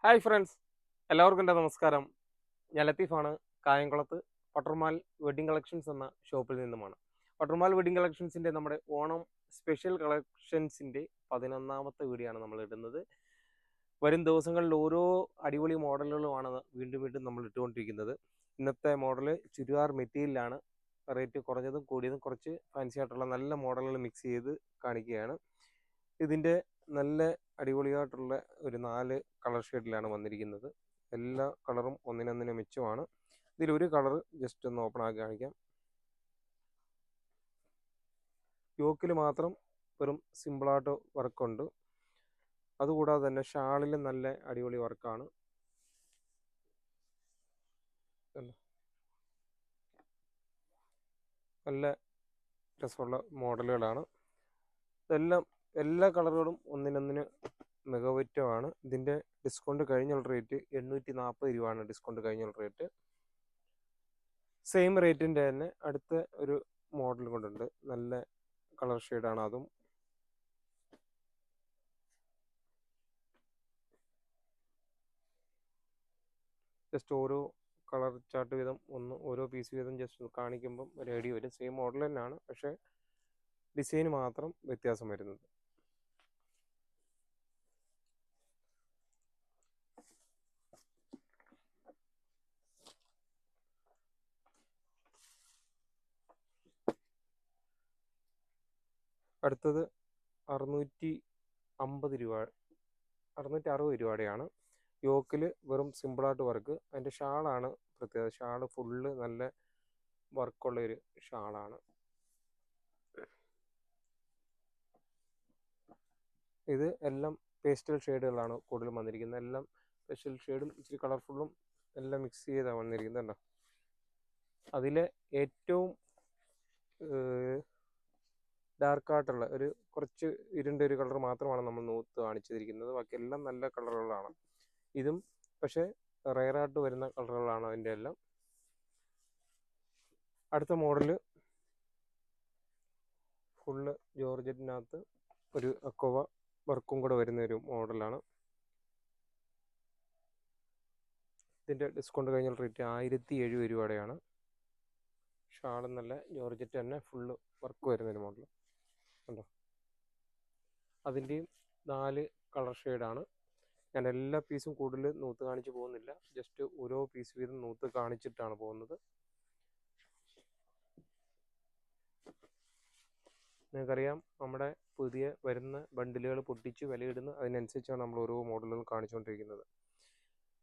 Hi friends, എല്ലാവർക്കും എൻ്റെ നമസ്കാരം. ഞാൻ ലത്തീഫാണ്. കായംകുളത്ത് പട്ടർമാൽ വെഡ്ഡിംഗ് കളക്ഷൻസ് എന്ന ഷോപ്പിൽ നിന്നുമാണ്. പട്ടർമാൽ വെഡ്ഡിംഗ് കളക്ഷൻസിൻ്റെ നമ്മുടെ ഓണം സ്പെഷ്യൽ കളക്ഷൻസിൻ്റെ 11ാമത്തെ വീഡിയോ ആണ് നമ്മൾ ഇടുന്നത്. വരും ദിവസങ്ങളിൽ ഓരോ അടിപൊളി മോഡലുകളുമാണ് വീണ്ടും വീണ്ടും നമ്മൾ ഇട്ടുകൊണ്ടിരിക്കുന്നത്. ഇന്നത്തെ മോഡൽ ചുരിദാർ മെറ്റീരിയലാണ്. റേറ്റ് കുറഞ്ഞതും കൂടിയതും കുറച്ച് ഫാൻസി ആയിട്ടുള്ള നല്ല മോഡലുകൾ മിക്സ് ചെയ്ത് കാണിക്കുകയാണ്. ഇതിൻ്റെ നല്ല അടിപൊളിയായിട്ടുള്ള ഒരു 4 കളർ ഷെയ്ഡിലാണ് വന്നിരിക്കുന്നത്. എല്ലാ കളറും ഒന്നിനൊന്നിന് മെച്ചമാണ്. ഇതിലൊരു കളർ ജസ്റ്റ് ഒന്ന് ഓപ്പൺ ആക്കി കാണിക്കാം. യോക്കിൽ മാത്രം വെറും സിമ്പിളായിട്ട് വർക്കുണ്ട്. അതുകൂടാതെ തന്നെ ഷാളിലും നല്ല അടിപൊളി വർക്കാണ്. നല്ല രസമുള്ള മോഡലുകളാണ്. ഇതെല്ലാം എല്ലാ കളറുകളും ഒന്നിനൊന്നിന് മികവുറ്റമാണ്. ഇതിൻ്റെ ഡിസ്കൗണ്ട് കഴിഞ്ഞുള്ള റേറ്റ് 840 രൂപയാണ്. ഡിസ്കൗണ്ട് കഴിഞ്ഞുള്ള റേറ്റ് സെയിം റേറ്റിൻ്റെ തന്നെ അടുത്ത ഒരു മോഡൽ കൊണ്ടുണ്ട്. നല്ല കളർ ഷെയ്ഡാണ് അതും. ജസ്റ്റ് ഓരോ കളർ ചാർട്ട് വീതം ഓരോ പീസ് വീതം ജസ്റ്റ് കാണിക്കുമ്പം ഒരു ഐഡിയ വരും. സെയിം മോഡൽ തന്നെയാണ്, പക്ഷേ ഡിസൈന് മാത്രം വ്യത്യാസം വരുന്നത്. അടുത്തത് 650 രൂപ, 660 രൂപയുടെയാണ്. യോക്കിൽ വെറും സിമ്പിളായിട്ട് വർക്ക്. അതിൻ്റെ ഷാളാണ് പ്രത്യേകത. ഷാള് ഫുള്ള് നല്ല വർക്കുള്ള ഒരു ഷാളാണ്. ഇത് എല്ലാം പേസ്റ്റൽ ഷെയ്ഡുകളാണ് കൂടുതലും വന്നിരിക്കുന്നത്. എല്ലാം പേസ്റ്റൽ ഷെയ്ഡും ഇച്ചിരി കളർഫുള്ളും എല്ലാം മിക്സ് ചെയ്താണ് വന്നിരിക്കുന്നത്. കണ്ടോ, അതിലെ ഏറ്റവും ഡാർക്കായിട്ടുള്ള ഒരു കുറച്ച് ഇരുണ്ട ഒരു കളർ മാത്രമാണ് നമ്മൾ നൂത്ത് കാണിച്ചിരിക്കുന്നത്. ബാക്കി എല്ലാം നല്ല കളറുകളാണ്. ഇതും പക്ഷേ റെയറായിട്ട് വരുന്ന കളറുകളാണ് അതിൻ്റെ എല്ലാം. അടുത്ത മോഡല് ഫുള്ള് ജോർജറ്റിനകത്ത് ഒരു അക്കോവ വർക്കും കൂടെ വരുന്ന ഒരു മോഡലാണ്. ഇതിൻ്റെ ഡിസ്കൗണ്ട് കഴിഞ്ഞ റേറ്റ് 1070 രൂപയുടെയാണ്. ഷാളും നല്ല ജോർജറ്റ് തന്നെ ഫുള്ള് വർക്ക് വരുന്നൊരു മോഡൽ. കണ്ടോ, അതിൻ്റെയും 4 കളർ ഷെയ്ഡാണ്. ഞാൻ എല്ലാ പീസും കൂടുതൽ നൂത്ത് കാണിച്ച് പോകുന്നില്ല. ജസ്റ്റ് ഓരോ പീസ് വീതം നൂത്ത് കാണിച്ചിട്ടാണ് പോകുന്നത്. നിങ്ങൾക്കറിയാം, നമ്മുടെ പുതിയ വരുന്ന ബണ്ടിലുകൾ പൊട്ടിച്ച് വിലയിടുന്നു. അതിനനുസരിച്ചാണ് നമ്മൾ ഓരോ മോഡലുകൾ കാണിച്ചുകൊണ്ടിരിക്കുന്നത്.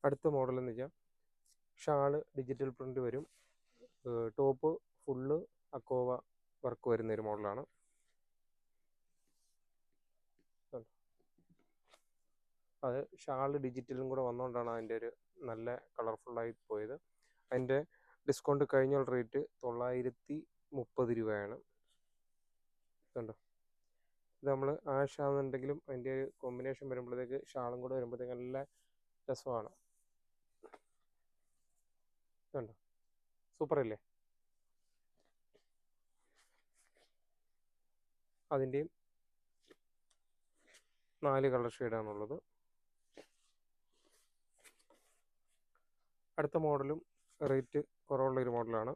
അടുത്ത മോഡൽ എന്ന് വെച്ചാൽ ഷാള് ഡിജിറ്റൽ പ്രിൻ്റ് വരും. ടോപ്പ് ഫുള്ള് അക്കോവ വർക്ക് വരുന്നൊരു മോഡലാണ്. അത് ഷാള് ഡിജിറ്റലും കൂടെ വന്നുകൊണ്ടാണ് അതിൻ്റെ ഒരു നല്ല കളർഫുള്ളായി പോയത്. അതിൻ്റെ ഡിസ്കൗണ്ട് കഴിഞ്ഞുള്ള റേറ്റ് 930 രൂപയാണ്. കണ്ടോ, ഇത് നമ്മൾ ആഷ് ആണെന്നുണ്ടെങ്കിലും അതിൻ്റെ ഒരു കോമ്പിനേഷൻ വരുമ്പോഴത്തേക്ക് ഷാളും കൂടെ വരുമ്പോഴത്തേക്ക് നല്ല രസമാണ്. കണ്ടോ, സൂപ്പർ അല്ലേ? അതിൻ്റെയും 4 കളർ ഷെയ്ഡാണുള്ളത്. അടുത്ത മോഡലും റേറ്റ് കുറവുള്ളൊരു മോഡലാണ്.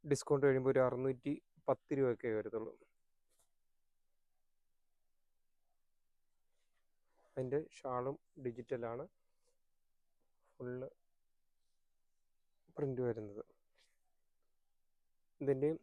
ഡിസ്കൗണ്ട് കഴിയുമ്പോൾ ഒരു 610 രൂപയൊക്കെ വരത്തുള്ളൂ. അതിൻ്റെ ഷാളും ഡിജിറ്റലാണ് ഫുള്ള് പ്രിൻ്റ് വരുന്നത്. ഇതിൻ്റെയും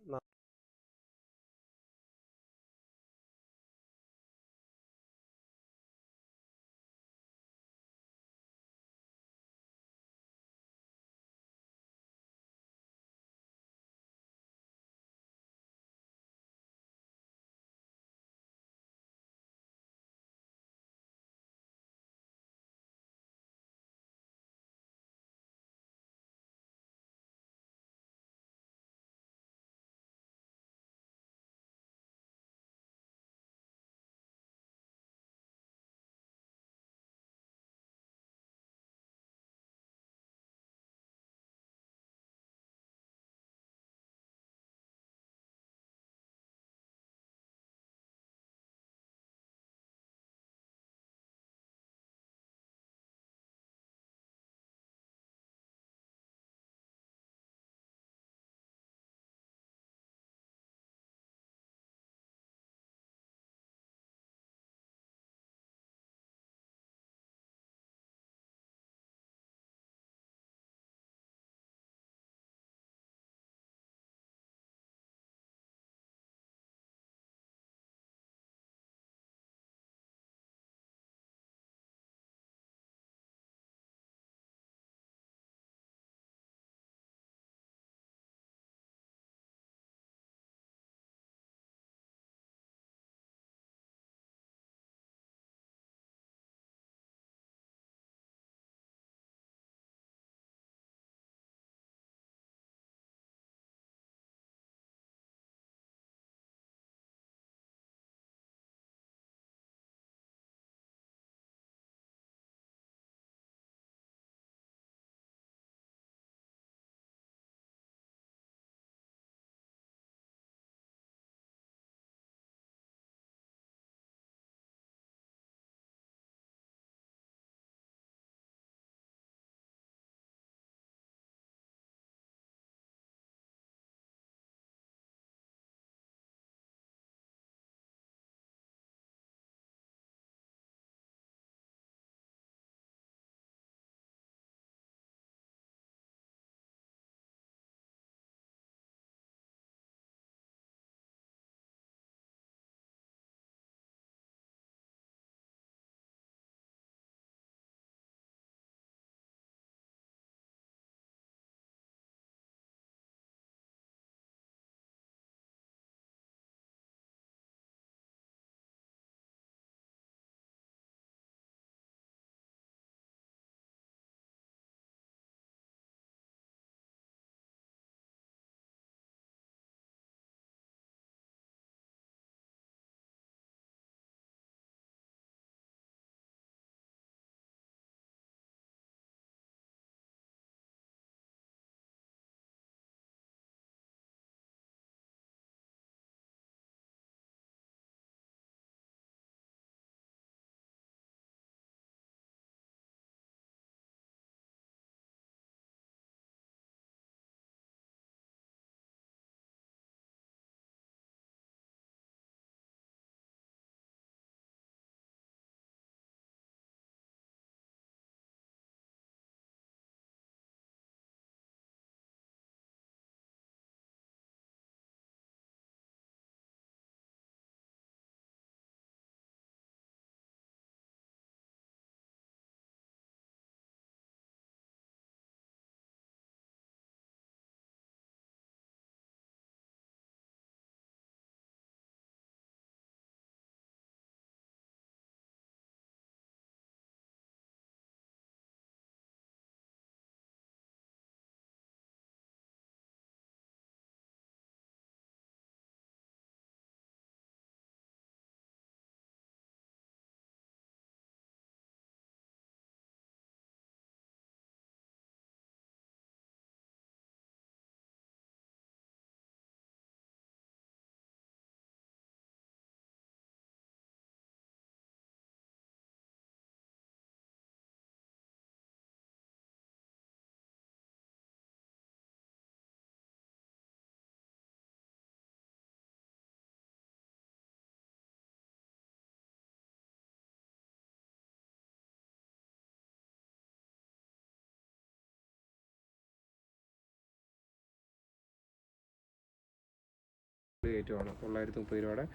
ഐറ്റമാണ്. 930 രൂപയുടെ.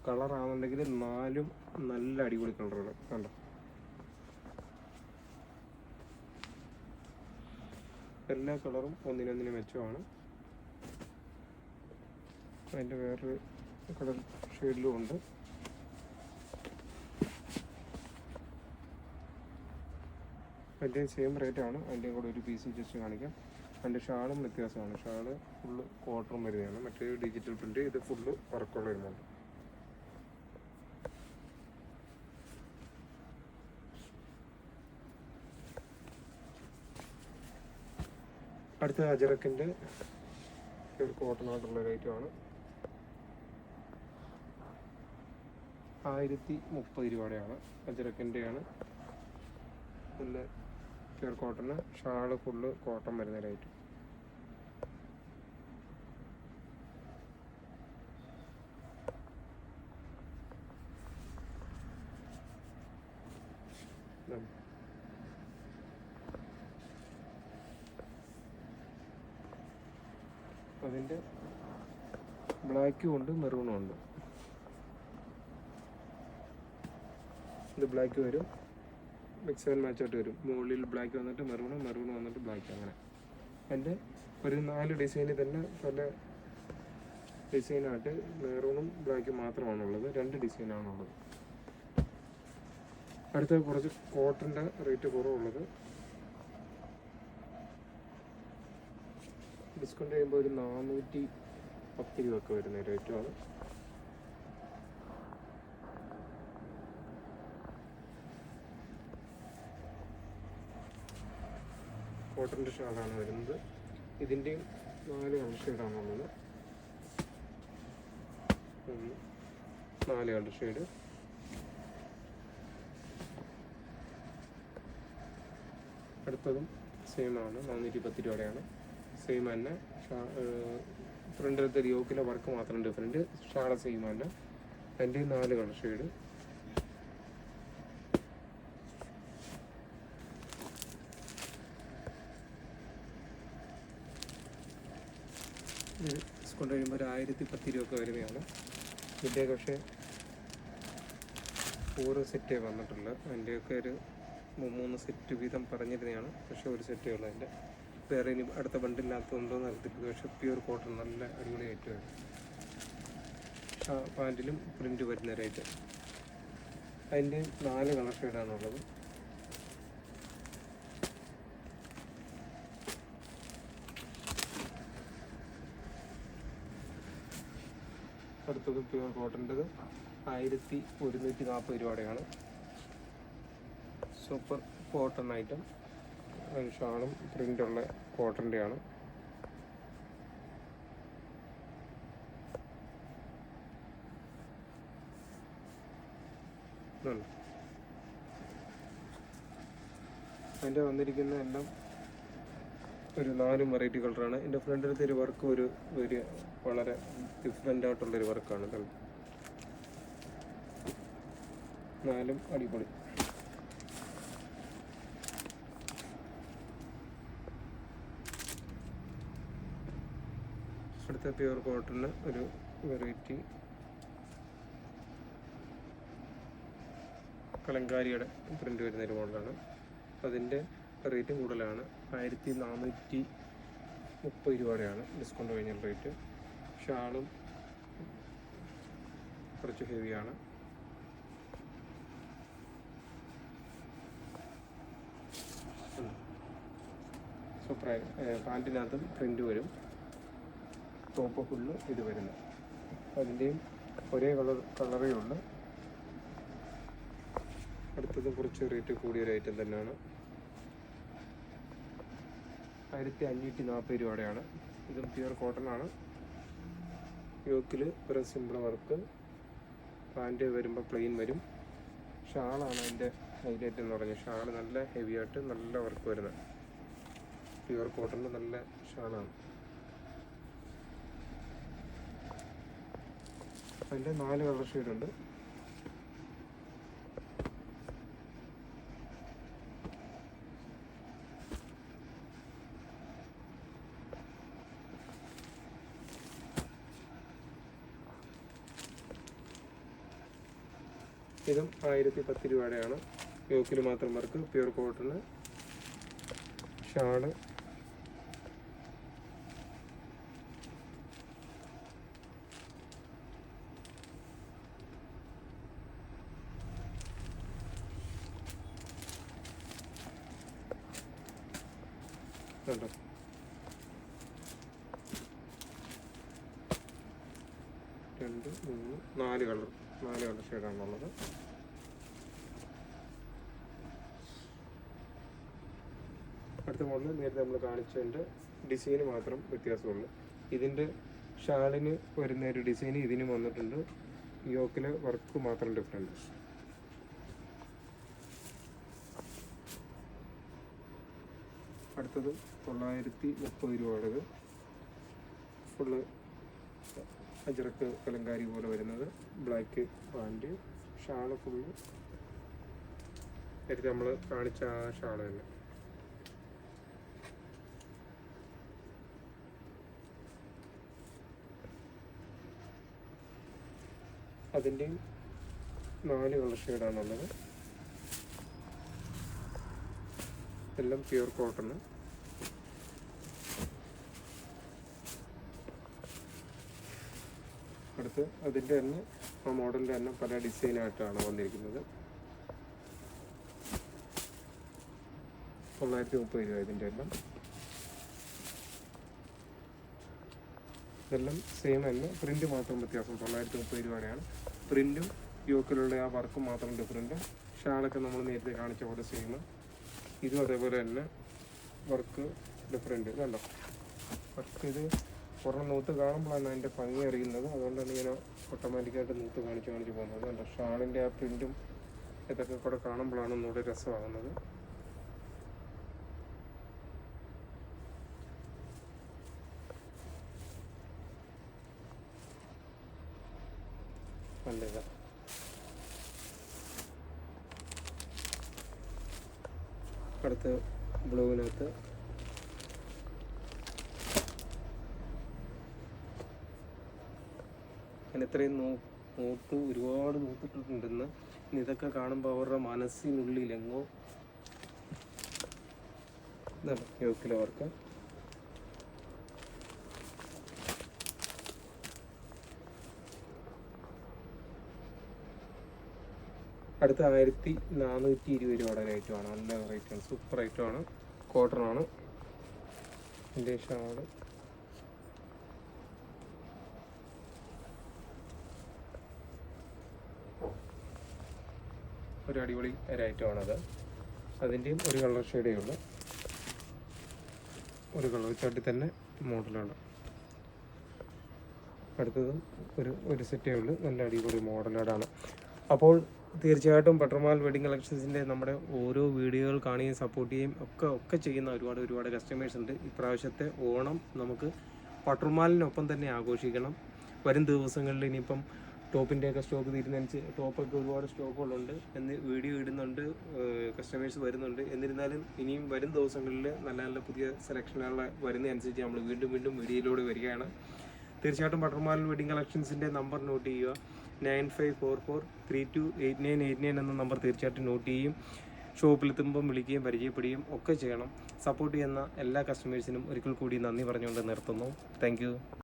കളറാണെന്നുണ്ടെങ്കിൽ 4 നല്ല അടിപൊളി കളറുകൾ കണ്ടോ. എല്ലാ കളറും ഒന്നിനൊന്നിന് മെച്ചമാണ്. അതിൻ്റെ വേറൊരു കളർ ഷെയ്ഡിലും ഉണ്ട്. അതിൻ്റെ സെയിം റേറ്റാണ്. അതിൻ്റെയും കൂടെ ഒരു പീസ് ജസ്റ്റ് കാണിക്കാം. അതിൻ്റെ ഷാളും വ്യത്യാസമാണ്. ഷാള് ഫുള്ള് കോട്ടൺ വരുന്നതാണ്. മറ്റേ ഡിജിറ്റൽ പ്രിൻ്റ്, ഇത് ഫുള്ള് വർക്കുള്ള വരുന്നുണ്ട്. അടുത്ത അജറക്കിൻ്റെ ഒരു കോട്ടൺ ആയിട്ടുള്ള ഐറ്റമാണ്. 1030 രൂപയുടെയാണ്. അജറക്കിൻ്റെയാണ്. നല്ല pure cotton. Shawl full cotton വരുന്ന ഐറ്റം. അതിൻ്റെ ബ്ലാക്കും ഉണ്ട്, മെറൂണും ഉണ്ട്. ഇത് ബ്ലാക്ക് വരും, മിക്സ് ആൻഡ് മാച്ച് ആയിട്ട് വരും. മുകളിൽ ബ്ലാക്ക് വന്നിട്ട് മെറൂണ് വന്നിട്ട് ബ്ലാക്ക്, അങ്ങനെ. അതിൻ്റെ ഒരു 4 ഡിസൈനിൽ തന്നെ പല ഡിസൈനായിട്ട് മെറൂണും ബ്ലാക്കും മാത്രമാണുള്ളത്. 2 ഡിസൈനാണുള്ളത്. അടുത്ത കുറച്ച് കോട്ടൻ്റെ റേറ്റ് കുറവുള്ളത്, ഡിസ്കൗണ്ട് ചെയ്യുമ്പോൾ ഒരു 410 രൂപയൊക്കെ വരുന്ന റേറ്റുമാണ്. കോട്ടൻ്റെ ഷാളാണ് വരുന്നത്. ഇതിൻ്റെയും 4 കളർ ഷെയ്ഡാണുള്ളത്. 4 colour shade. അടുത്തതും സെയിം ആണ്, 410 രൂപയുടെയാണ്. സെയിം തന്നെ. ഫ്രണ്ടിലത്തെ യോക്കിലെ വർക്ക് മാത്രം ഡിഫറെൻറ്റ്. ഷാള സെയിം തന്നെ. അതിൻ്റെ 4 കളർ ഷെയ്ഡ്. ഡിസ്കൗണ്ട് കഴിയുമ്പോൾ ഒരു 1010 രൂപ വരുന്നതാണ്. ഇതിൻ്റെ പക്ഷേ 4 സെറ്റേ വന്നിട്ടുള്ളൂ. അതിൻ്റെയൊക്കെ ഒരു 3 സെറ്റ് വീതം പറഞ്ഞിരുന്നതാണ്. പക്ഷേ ഒരു സെറ്റേ ഉള്ളൂ. അതിൻ്റെ വേറെ ഇനി അടുത്ത ബണ്ടില്ലാത്തതുണ്ടോയെന്ന് അറിയത്തില്ല. പക്ഷേ പ്യൂർ കോട്ടൺ നല്ല അടിപൊളി ഐറ്റമാണ്. പാൻറ്റിലും പ്രിൻ്റ് വരുന്ന റേറ്റ്. അതിൻ്റെ 4 കളർ ഷെയ്ഡാണുള്ളത്. അടുത്തത് പ്യൂർ കോട്ടൻ്റെത് 1140 രൂപയുടെയാണ്. Super cotton item. ഷാളും പ്രിൻ്റുള്ള കോട്ടൻ്റെയാണ്. അതിൻ്റെ വന്നിരിക്കുന്ന എല്ലാം ഒരു 4 വെറൈറ്റി കളറാണ്. എൻ്റെ ഫ്രണ്ടിലത്തെ ഒരു വർക്ക് ഒരു വളരെ ഡിഫറെൻ്റ് ആയിട്ടുള്ളൊരു വർക്കാണ്. 4 അടിപൊളി. അടുത്ത പ്യൂർ കോട്ടണിന് ഒരു വെറൈറ്റി കലങ്കാരിയുടെ പ്രിൻ്റ് വരുന്നൊരു മോഡലാണ്. അതിൻ്റെ റേറ്റും കൂടുതലാണ്. 1430 രൂപയുടെയാണ് ഡിസ്കൗണ്ട് കഴിഞ്ഞ റേറ്റ്. ഷാളും കുറച്ച് ഹെവിയാണ്. സൂപ്പറായി. പാൻറ്റിനകത്തും പ്രിൻ്റ് വരും. ടോപ്പ് ഫുള്ള് ഇത് വരുന്നത്. അതിൻ്റെയും ഒരേ കളറേ ഉള്ളൂ. അടുത്തത് കുറച്ച് റേറ്റ് കൂടിയൊരു ഐറ്റം തന്നെയാണ്. 1540 രൂപയുടെയാണ്. ഇതും പ്യുർ കോട്ടൺ ആണ്. യോക്കിൽ ഒരു സിമ്പിൾ വർക്ക്. പാൻറ്റ് വരുമ്പോൾ പ്ലെയിൻ വരും. ഷാളാണ് അതിൻ്റെ ഹൈലൈറ്റ് എന്ന് പറഞ്ഞാൽ. ഷാള് നല്ല ഹെവി ആയിട്ട് നല്ല വർക്ക് വരുന്നത്. പ്യുർ കോട്ടണിൽ നല്ല ഷാളാണ്. അതിൻ്റെ 4 കളർ ഷെയ്ഡുണ്ട്. ഇതും 1010 രൂപയുടെയാണ്. യോക്കിൽ മാത്രം വർക്ക്, പ്യൂർ കോട്ടണ്. ഷാള് കണ്ടോ, 2, 3, 4 കളർ ഷെയ്ഡാണുള്ളത്. അടുത്ത മോഡൽ നേരത്തെ നമ്മൾ കാണിച്ചതിൻ്റെ ഡിസൈന് മാത്രം വ്യത്യാസമുള്ളൂ. ഇതിൻ്റെ ഷാളിന് വരുന്ന ഒരു ഡിസൈൻ ഇതിന് വന്നിട്ടുണ്ട്. യോക്കിലെ വർക്ക് മാത്രം ഡിഫറെൻറ്റ്. അടുത്തത് 930 രൂപയുടേത്. ഫുള്ള് അജറക്ക് കലങ്കാരി പോലെ വരുന്നത്. ബ്ലാക്ക് പാൻറ്റ്, ഷാള് ഫുള്ള് നേരത്തെ നമ്മൾ കാണിച്ച ആ ഷാള് തന്നെ. അതിൻ്റെയും 4 കളർ ഷെയ്ഡാണുള്ളത്. എല്ലാം പ്യൂർ കോട്ടണ്. അടുത്ത് അതിൻ്റെ തന്നെ ആ മോഡലിൻ്റെ തന്നെ പല ഡിസൈനായിട്ടാണ് വന്നിരിക്കുന്നത്. 930 രൂപ ഇതിൻ്റെ എല്ലാം. ഇതെല്ലാം സെയിം തന്നെ, പ്രിൻ്റ് മാത്രം വ്യത്യാസം. 930 രൂപയുടെയാണ്. പ്രിൻറ്റും യോക്കിലുള്ള ആ വർക്കും മാത്രം ഡിഫറെൻറ്റ്. ഷാളൊക്കെ നമ്മൾ നേരത്തെ കാണിച്ച പോലെ സെയിം. ഇതും അതേപോലെ തന്നെ വർക്ക് ഡിഫറെൻറ്റ്. കണ്ടോ, വർക്ക് ഇത് കുറേ നൂത്ത് കാണുമ്പോഴാണ് അതിൻ്റെ ഭംഗി അറിയുന്നത്. അതുകൊണ്ടാണ് ഇങ്ങനെ ഓട്ടോമാറ്റിക്കായിട്ട് നൂത്ത് കാണിച്ച് പോകുന്നത്. കണ്ടോ, ഷാളിൻ്റെ ആ പ്രിൻറ്റും ഇതൊക്കെ കൂടെ കാണുമ്പോഴാണ് ഒന്നുകൂടെ രസമാകുന്നത്. നല്ലതാ. അടുത്ത ബ്ലൂവിനകത്ത് ഞാൻ ഇത്രയും നൂത്ത് ഒരുപാട് നൂത്തിട്ടുണ്ടെന്ന്. ഇതൊക്കെ കാണുമ്പോൾ അവരുടെ മനസ്സിനുള്ളിൽ എങ്ങോ ഇതാണ് യോക്കിലെ വർക്ക്. അടുത്ത 1420 രൂപയുടെ ഒരു ഐറ്റമാണ്. നല്ല റേറ്റാണ്, സൂപ്പർ ഐറ്റമാണ്. കോട്ടണാണ്. ഇതിൻ്റെ ഷാള് ഒരു അടിപൊളി ഒരു ഐറ്റമാണത്. അതിൻ്റെയും ഒരു കളർ ഷെയ്ഡേ ഉള്ളൂ. ഒരു കളർ ചാട്ടി തന്നെ മോഡലാണ്. അടുത്തതും ഒരു സെറ്റേ ഉള്ളൂ. നല്ല അടിപൊളി മോഡലാണ്. അപ്പോൾ തീർച്ചയായിട്ടും പട്ടർമാൽ വെഡിങ് കളക്ഷൻസിൻ്റെ നമ്മുടെ ഓരോ വീഡിയോകൾ കാണുകയും സപ്പോർട്ട് ചെയ്യുകയും ഒക്കെ ചെയ്യുന്ന ഒരുപാട് കസ്റ്റമേഴ്സ് ഉണ്ട്. ഇപ്രാവശ്യത്തെ ഓണം നമുക്ക് പട്ടർമാലിനൊപ്പം തന്നെ ആഘോഷിക്കണം. വരും ദിവസങ്ങളിൽ ഇനിയിപ്പം ടോപ്പിൻ്റെയൊക്കെ സ്റ്റോക്ക് തീരുന്നതനുസരിച്ച് ടോപ്പൊക്കെ ഒരുപാട് സ്റ്റോക്കുകളുണ്ട് എന്ന് വീഡിയോ ഇടുന്നുണ്ട്, കസ്റ്റമേഴ്സ് വരുന്നുണ്ട്. എന്നിരുന്നാലും ഇനിയും വരും ദിവസങ്ങളിൽ നല്ല പുതിയ സെലക്ഷനുകൾ വരുന്നതനുസരിച്ച് നമ്മൾ വീണ്ടും വീഡിയോയിലൂടെ വരികയാണ്. തീർച്ചയായിട്ടും പട്ടർമാൽ വെഡിങ് കളക്ഷൻസിൻ്റെ നമ്പർ നോട്ട് ചെയ്യുക. 9544328989 എന്ന നമ്പർ തീർച്ചയായിട്ടും നോട്ട് ചെയ്യും. ഷോപ്പിലെത്തുമ്പം വിളിക്കുകയും പരിചയപ്പെടുകയും ഒക്കെ ചെയ്യണം. സപ്പോർട്ട് ചെയ്യുന്ന എല്ലാ കസ്റ്റമേഴ്സിനും ഒരിക്കൽ കൂടി നന്ദി പറഞ്ഞുകൊണ്ട് നിർത്തുന്നു. താങ്ക്